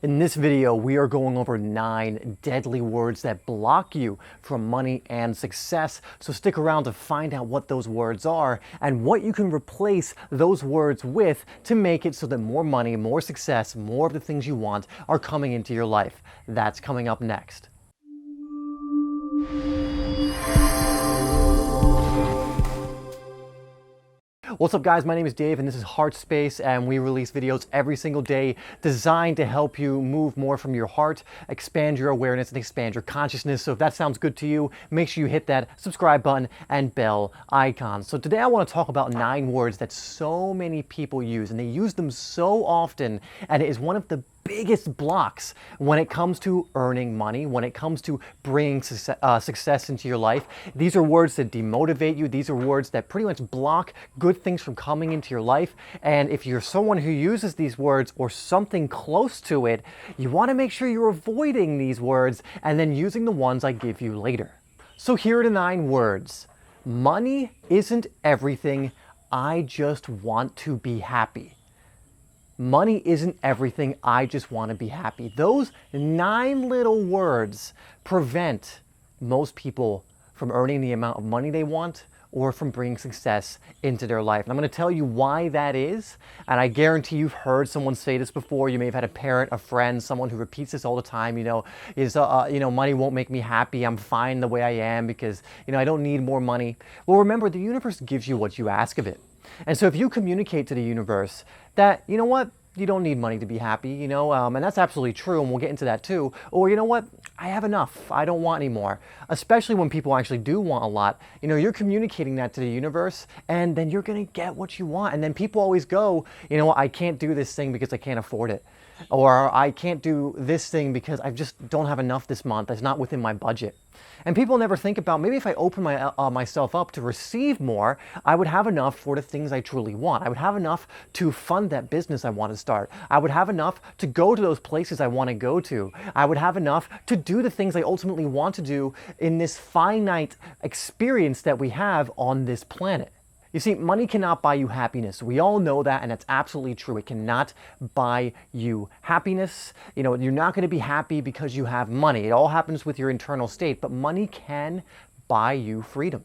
In this video, we are going over 9 deadly words that block you from money and success. So stick around to find out what those words are and what you can replace those words with to make it so that more money, more success, more of the things you want are coming into your life. That's coming up next. What's up guys, my name is Dave and this is HeartSpace, and we release videos every single day designed to help you move more from your heart, expand your awareness and expand your consciousness. So if that sounds good to you, make sure you hit that subscribe button and bell icon. So today I want to talk about 9 words that so many people use, and they use them so often, and it is one of the biggest blocks when it comes to earning money, when it comes to bringing success into your life. These are words that demotivate you. These are words that pretty much block good things from coming into your life. And if you're someone who uses these words or something close to it, you want to make sure you're avoiding these words and then using the ones I give you later. So here are the 9 words. Money isn't everything. I just want to be happy. Money isn't everything. I just want to be happy. Those 9 little words prevent most people from earning the amount of money they want or from bringing success into their life. And I'm going to tell you why that is. And I guarantee you've heard someone say this before. You may have had a parent, a friend, someone who repeats this all the time. Money won't make me happy. I'm fine the way I am because, I don't need more money. Well, remember, the universe gives you what you ask of it. And so if you communicate to the universe that, you know what, you don't need money to be happy, and that's absolutely true, and we'll get into that too. Or, you know what, I have enough, I don't want any more. Especially when people actually do want a lot. You're communicating that to the universe, and then you're gonna get what you want. And then people always go, I can't do this thing because I can't afford it. Or I can't do this thing because I just don't have enough this month. It's not within my budget. And people never think about, maybe if I open myself up to receive more, I would have enough for the things I truly want. I would have enough to fund that business I want to start. I would have enough to go to those places I want to go to. I would have enough to do the things I ultimately want to do in this finite experience that we have on this planet. You see, money cannot buy you happiness. We all know that, and that's absolutely true. It cannot buy you happiness. You're not going to be happy because you have money. It all happens with your internal state, but money can buy you freedom.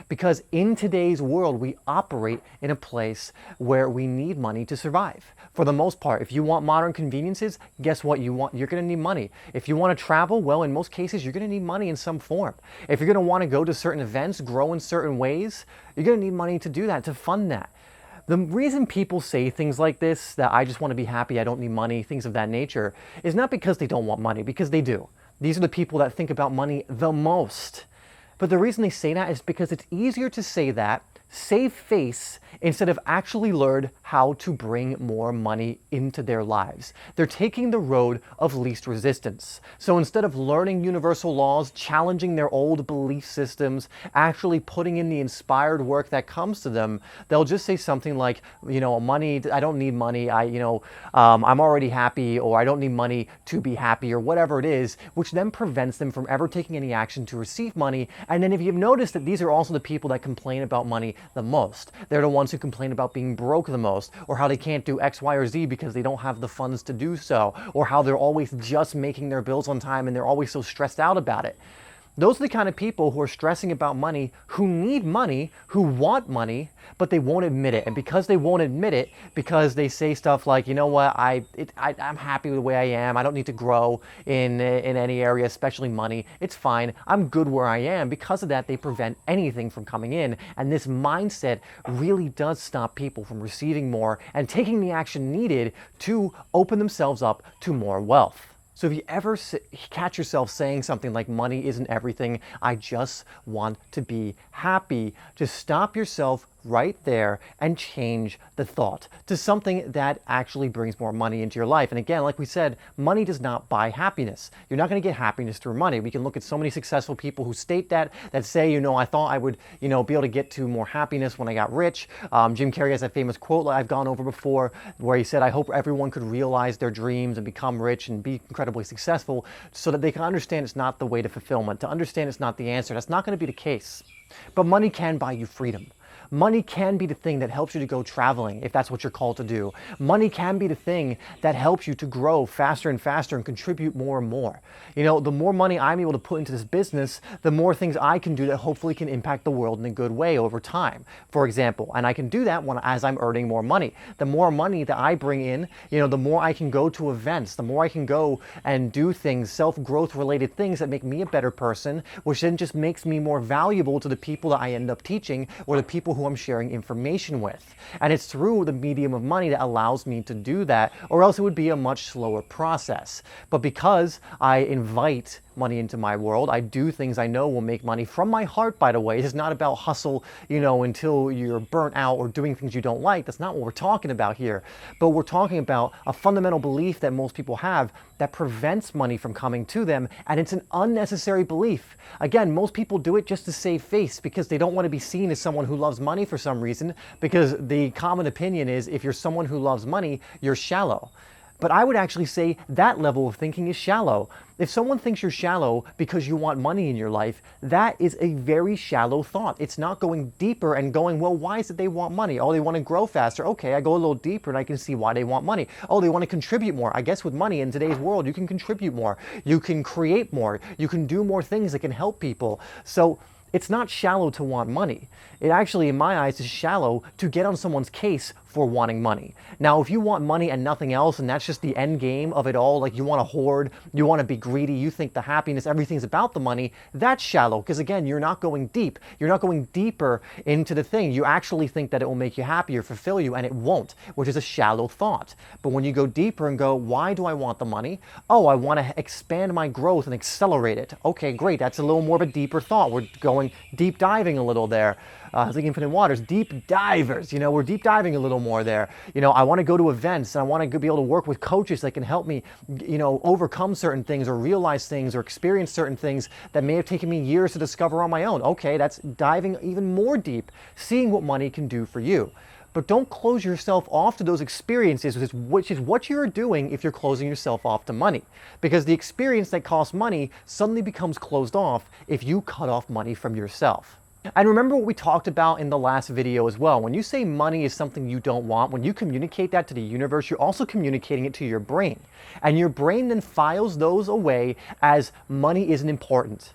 Because in today's world, we operate in a place where we need money to survive. For the most part, if you want modern conveniences, guess what you want? You're going to need money. If you want to travel, well, in most cases, you're going to need money in some form. If you're going to want to go to certain events, grow in certain ways, you're going to need money to do that, to fund that. The reason people say things like this, that I just want to be happy, I don't need money, things of that nature, is not because they don't want money, because they do. These are the people that think about money the most. But the reason they say that is because it's easier to say that, save face, instead of actually learn how to bring more money into their lives. They're taking the road of least resistance. So instead of learning universal laws, challenging their old belief systems, actually putting in the inspired work that comes to them, they'll just say something like, money, I don't need money, I'm already happy, or I don't need money to be happy, or whatever it is, which then prevents them from ever taking any action to receive money. And then if you've noticed that these are also the people that complain about money the most. They're the ones who complain about being broke the most, or how they can't do X, Y, or Z because they don't have the funds to do so, or how they're always just making their bills on time and they're always so stressed out about it. Those are the kind of people who are stressing about money, who need money, who want money, but they won't admit it. And because they won't admit it, because they say stuff like, you know what, I'm happy with the way I am. I don't need to grow in any area, especially money. It's fine. I'm good where I am. Because of that, they prevent anything from coming in. And this mindset really does stop people from receiving more and taking the action needed to open themselves up to more wealth. So if you ever catch yourself saying something like, money isn't everything, I just want to be happy, just stop yourself right there and change the thought to something that actually brings more money into your life. And again, like we said, money does not buy happiness. You're not going to get happiness through money. We can look at so many successful people who state that say, I thought I would, be able to get to more happiness when I got rich. Jim Carrey has that famous quote I've gone over before where he said, I hope everyone could realize their dreams and become rich and be incredibly successful so that they can understand it's not the way to fulfillment, to understand it's not the answer. That's not going to be the case. But money can buy you freedom. Money can be the thing that helps you to go traveling if that's what you're called to do. Money can be the thing that helps you to grow faster and faster and contribute more and more. You know, the more money I'm able to put into this business, the more things I can do that hopefully can impact the world in a good way over time, for example. And I can do that as I'm earning more money. The more money that I bring in, you know, the more I can go to events, the more I can go and do things, self-growth related things that make me a better person, which then just makes me more valuable to the people that I end up teaching or the people who I'm sharing information with. And it's through the medium of money that allows me to do that, or else it would be a much slower process. But because I invite money into my world, I do things I know will make money from my heart, by the way. It's not about hustle, you know, until you're burnt out or doing things you don't like. That's not what we're talking about here. But we're talking about a fundamental belief that most people have that prevents money from coming to them, and it's an unnecessary belief. Again, most people do it just to save face because they don't want to be seen as someone who loves money for some reason, because the common opinion is if you're someone who loves money, you're shallow. But I would actually say that level of thinking is shallow. If someone thinks you're shallow because you want money in your life, that is a very shallow thought. It's not going deeper and going, well, why is it they want money? Oh, they want to grow faster. Okay, I go a little deeper and I can see why they want money. Oh, they want to contribute more. I guess with money in today's world, you can contribute more. You can create more. You can do more things that can help people. So it's not shallow to want money. It actually, in my eyes, is shallow to get on someone's case for wanting money. Now, if you want money and nothing else, and that's just the end game of it all, like you want to hoard, you want to be greedy, you think the happiness, everything's about the money, that's shallow. Because again, you're not going deep. You're not going deeper into the thing. You actually think that it will make you happy or fulfill you, and it won't, which is a shallow thought. But when you go deeper and go, why do I want the money? Oh, I want to expand my growth and accelerate it. Okay, great. That's a little more of a deeper thought. We're going deep diving a little there. Like Infinite Waters, deep divers, you know, we're deep diving a little more there. You know, I want to go to events and I want to be able to work with coaches that can help me, you know, overcome certain things or realize things or experience certain things that may have taken me years to discover on my own. Okay, that's diving even more deep, seeing what money can do for you. But don't close yourself off to those experiences, which is what you're doing if you're closing yourself off to money. Because the experience that costs money suddenly becomes closed off if you cut off money from yourself. And remember what we talked about in the last video as well. When you say money is something you don't want, when you communicate that to the universe, you're also communicating it to your brain. And your brain then files those away as money isn't important.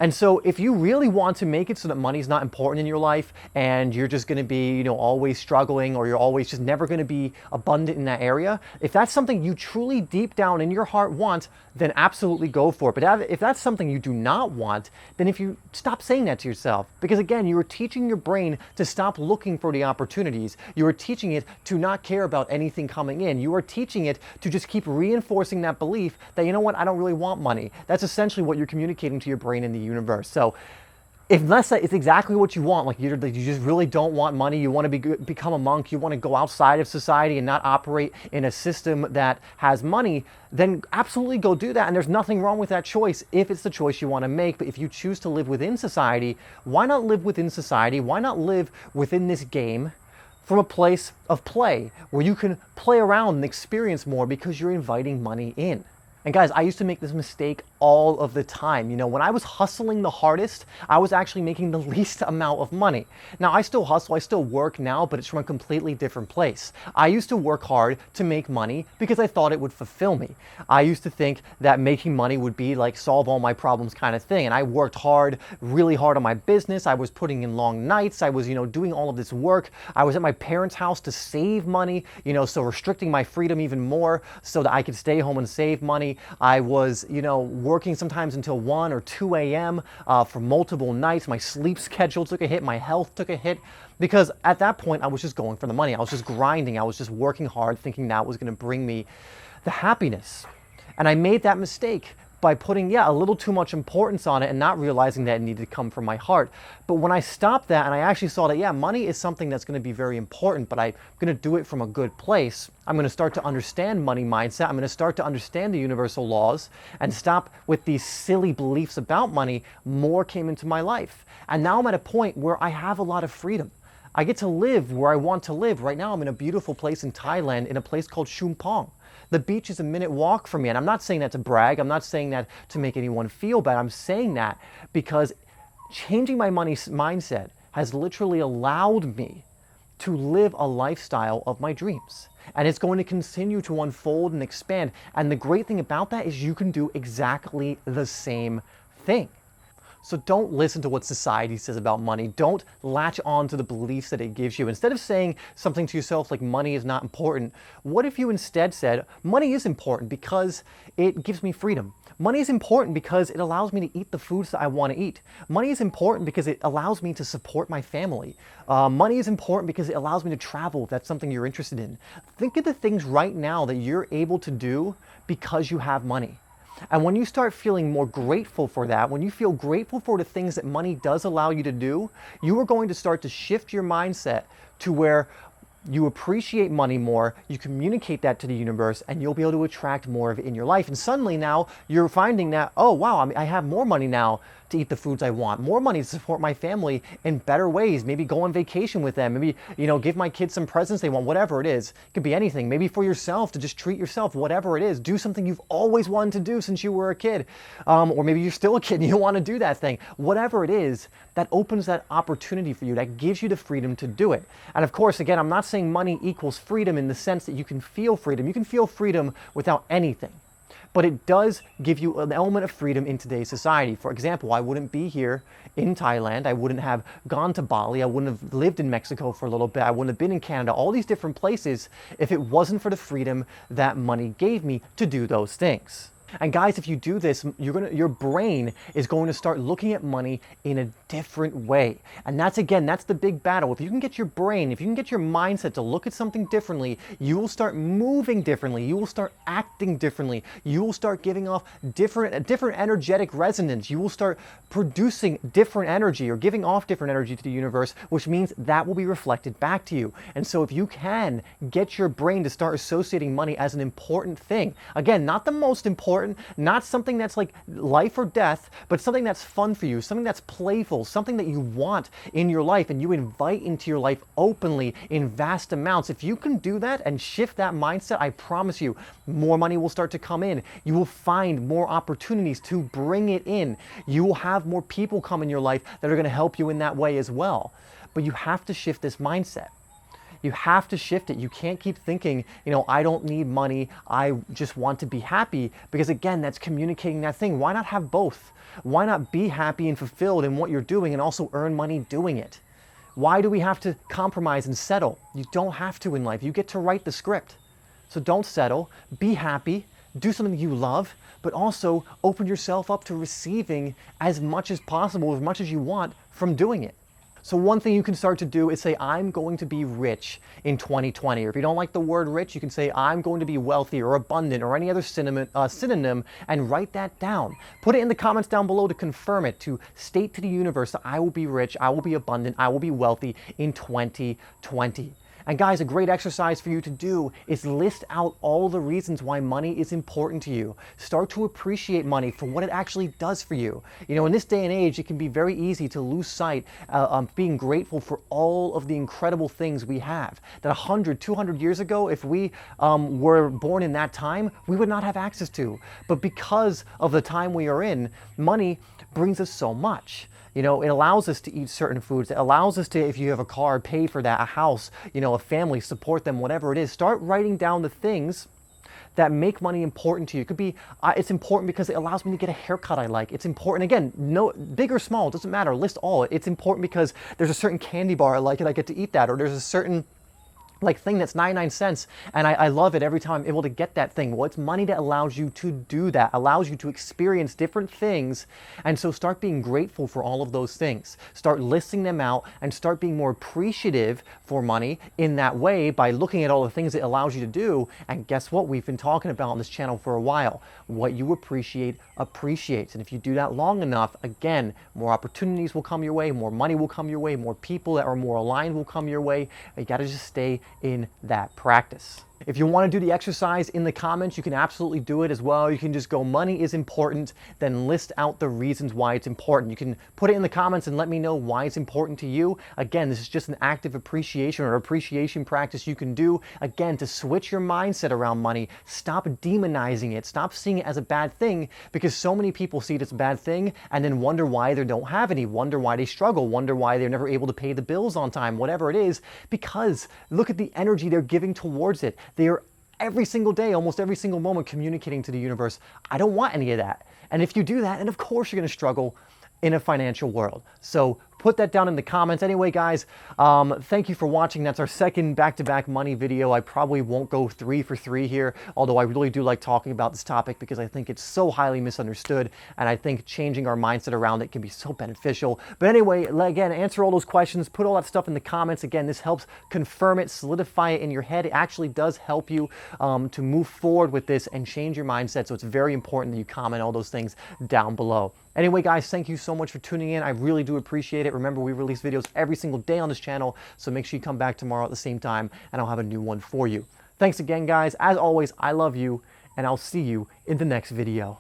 And so if you really want to make it so that money's not important in your life and you're just going to be, you know, always struggling, or you're always just never going to be abundant in that area, if that's something you truly deep down in your heart want, then absolutely go for it. But if that's something you do not want, then if you stop saying that to yourself, because again, you are teaching your brain to stop looking for the opportunities. You are teaching it to not care about anything coming in. You are teaching it to just keep reinforcing that belief that, you know what, I don't really want money. That's essentially what you're communicating to your brain in the universe. So unless it's exactly what you want, like you just really don't want money, you want to become a monk, you want to go outside of society and not operate in a system that has money, then absolutely go do that. And there's nothing wrong with that choice if it's the choice you want to make. But if you choose to live within society, why not live within society? Why not live within this game from a place of play where you can play around and experience more because you're inviting money in? And guys, I used to make this mistake all of the time. You know, when I was hustling the hardest, I was actually making the least amount of money. Now, I still hustle, I still work now, but it's from a completely different place. I used to work hard to make money because I thought it would fulfill me. I used to think that making money would be like solve all my problems kind of thing. And I worked hard, really hard on my business. I was putting in long nights. I was, you know, doing all of this work. I was at my parents' house to save money, you know, so restricting my freedom even more so that I could stay home and save money. I was, you know, working sometimes until 1 or 2 a.m. For multiple nights. My sleep schedule took a hit. My health took a hit. Because at that point, I was just going for the money. I was just grinding. I was just working hard, thinking that was going to bring me the happiness. And I made that mistake by putting, a little too much importance on it and not realizing that it needed to come from my heart. But when I stopped that and I actually saw that, money is something that's going to be very important, but I'm going to do it from a good place. I'm going to start to understand money mindset. I'm going to start to understand the universal laws and stop with these silly beliefs about money. More came into my life. And now I'm at a point where I have a lot of freedom. I get to live where I want to live. Right now I'm in a beautiful place in Thailand, in a place called Chumpong. The beach is a minute walk from me, and I'm not saying that to brag. I'm not saying that to make anyone feel bad. I'm saying that because changing my money mindset, has literally allowed me to live a lifestyle of my dreams. And it's going to continue to unfold and expand. And the great thing about that is you can do exactly the same thing. So don't listen to what society says about money. Don't latch on to the beliefs that it gives you. Instead of saying something to yourself like money is not important, what if you instead said, money is important because it gives me freedom. Money is important because it allows me to eat the foods that I want to eat. Money is important because it allows me to support my family. Money is important because it allows me to travel if that's something you're interested in. Think of the things right now that you're able to do because you have money. And when you start feeling more grateful for that, when you feel grateful for the things that money does allow you to do, you are going to start to shift your mindset to where you appreciate money more, you communicate that to the universe, and you'll be able to attract more of it in your life. And suddenly now you're finding that, oh wow, I have more money now to eat the foods I want, more money to support my family in better ways, maybe go on vacation with them, maybe, give my kids some presents they want, whatever it is. It could be anything, maybe for yourself to just treat yourself, whatever it is. Do something you've always wanted to do since you were a kid. Or maybe you're still a kid and you don't want to do that thing. Whatever it is, that opens that opportunity for you, that gives you the freedom to do it. And of course, again, I'm not saying money equals freedom in the sense that you can feel freedom. You can feel freedom without anything. But it does give you an element of freedom in today's society. For example, I wouldn't be here in Thailand. I wouldn't have gone to Bali. I wouldn't have lived in Mexico for a little bit. I wouldn't have been in Canada, all these different places, if it wasn't for the freedom that money gave me to do those things. And guys, if you do this, your brain is going to start looking at money in a different way. And that's the big battle. If you can get your brain, if you can get your mindset to look at something differently, you will start moving differently. You will start acting differently. You will start giving off a different energetic resonance. You will start producing different energy or giving off different energy to the universe, which means that will be reflected back to you. And so if you can get your brain to start associating money as an important thing, again, not the most important, not something that's like life or death, but something that's fun for you, something that's playful, something that you want in your life and you invite into your life openly in vast amounts. If you can do that and shift that mindset, I promise you, more money will start to come in. You will find more opportunities to bring it in. You will have more people come in your life that are going to help you in that way as well. But you have to shift this mindset. You have to shift it. You can't keep thinking, I don't need money. I just want to be happy. Because again, that's communicating that thing. Why not have both? Why not be happy and fulfilled in what you're doing and also earn money doing it? Why do we have to compromise and settle? You don't have to in life. You get to write the script. So don't settle. Be happy. Do something you love, but also open yourself up to receiving as much as possible, as much as you want from doing it. So one thing you can start to do is say, I'm going to be rich in 2020. Or if you don't like the word rich, you can say, I'm going to be wealthy or abundant or any other synonym and write that down. Put it in the comments down below to confirm it, to state to the universe that I will be rich, I will be abundant, I will be wealthy in 2020. And guys, a great exercise for you to do is list out all the reasons why money is important to you. Start to appreciate money for what it actually does for you. In this day and age, it can be very easy to lose sight of being grateful for all of the incredible things we have. That 100, 200 years ago, if we were born in that time, we would not have access to. But because of the time we are in, money brings us so much. It allows us to eat certain foods. It allows us to, if you have a car, pay for that, a house, a family, support them, whatever it is. Start writing down the things that make money important to you. It could be, it's important because it allows me to get a haircut I like. It's important, again, no, big or small, it doesn't matter, list all. It's important because there's a certain candy bar I like and I get to eat that, or there's a certain thing that's 99 cents and I love it every time I'm able to get that thing. Well, it's money that allows you to do that, allows you to experience different things. And so start being grateful for all of those things. Start listing them out and start being more appreciative for money in that way by looking at all the things it allows you to do. And guess what? We've been talking about on this channel for a while. What you appreciate appreciates. And if you do that long enough, again, more opportunities will come your way, more money will come your way, more people that are more aligned will come your way. You got to just stay in that practice. If you want to do the exercise in the comments, you can absolutely do it as well. You can just go, money is important, then list out the reasons why it's important. You can put it in the comments and let me know why it's important to you. Again, this is just an active appreciation or appreciation practice you can do, again, to switch your mindset around money. Stop demonizing it. Stop seeing it as a bad thing, because so many people see it as a bad thing and then wonder why they don't have any, wonder why they struggle, wonder why they're never able to pay the bills on time, whatever it is, because look at the energy they're giving towards it. They are every single day, almost every single moment, communicating to the universe, I don't want any of that. And if you do that, and of course you're going to struggle in a financial world. So put that down in the comments. Anyway, guys, thank you for watching. That's our second back-to-back money video. I probably won't go 3 for 3 here, although I really do like talking about this topic because I think it's so highly misunderstood, and I think changing our mindset around it can be so beneficial. But anyway, again, answer all those questions, put all that stuff in the comments. Again, this helps confirm it, solidify it in your head. It actually does help you to move forward with this and change your mindset, so it's very important that you comment all those things down below. Anyway, guys, thank you so much for tuning in. I really do appreciate it. Remember, we release videos every single day on this channel, so make sure you come back tomorrow at the same time, and I'll have a new one for you. Thanks again, guys. As always, I love you, and I'll see you in the next video.